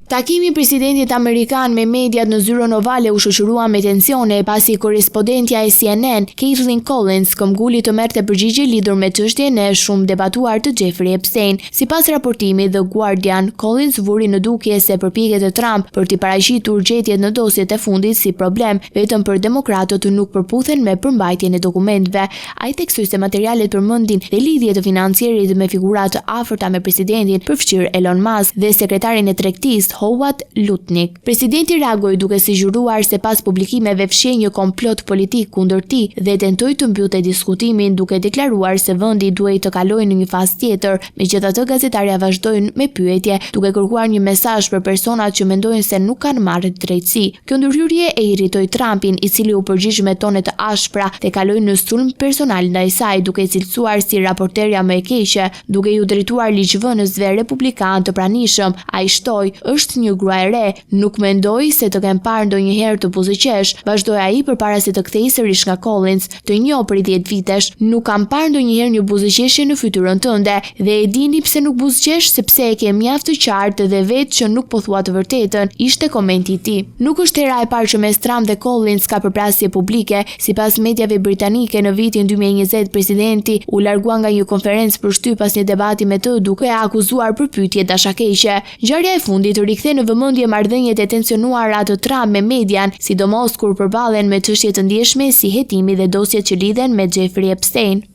Takimi i presidentit amerikan me mediat në zyrën ovale u shoqërua me tensione pasi korrespondentja e CNN, Kaithlyn Collins, këmbguli të merrte përgjigje lidhur me çështjen e shumë debatuar të Jeffrey Epstein. Sipas raportimit The Guardian, Collins vuri në dukje se përpjekjet e Trump për t'i paraqitur gjetjet në dosjet e fundit si problem vetëm për demokratët nuk përputhen me përmbajtjen e dokumenteve. Ai theksoi se materialet përmendin dhe lidhje të financierit me figura të afërta me presidentin, përfshirë Elon Musk dhe sekretarin e tregtisë Howard Lutnick. Presidenti reagoi duke siguruar se pas publikimeve fsheh një komplot politik kundër tij dhe tentoi të mbyllte diskutimin duke deklaruar se vendi duhej të kalojë në një fazë tjetër. Megjithatë, gazetarja vazhdojnë me pyetje duke kërkuar një mesazh për personat që mendojnë se nuk kanë marrë drejtësi. Kjo ndërhyrje e irritoi Trumpin, i cili u përgjigj me tone të ashpra dhe kaloi në sulm personal ndaj saj, duke cilësuar si raporterja më e keqe, duke ju drejtuar ligjvënësve republikan të pranishëm. Ai shtoi, "Është një grua e re, nuk mendoj se të kem parë ndonjëherë të buzëqesh", vazhdoi ai përpara se të kthehej sërish nga Collins, "Të njoh për 10 vitesh, nuk kam parë ndonjëherë një buzëqeshje në fytyrën tënde dhe e dini pse nuk buzëqesh, sepse e ke mjaft të qartë dhe vetë që nuk po thua të vërtetën", ishte komenti i tij. Nuk është hera e parë që mes Trump dhe Collins ka përplasje publike. Sipas mediave britanike, në vitin 2020 presidenti u largua nga një konferencë për shtyp pas një debati me të, duke akuzuar për pyetje dashakeqe. Ngjarja e fundit rikthe në vëmendje marrëdhëniet e tensionuara të Trump me median, sidomos kur përballen me çështje të ndjeshme si hetimi dhe dosjet që lidhen me Jeffrey Epstein.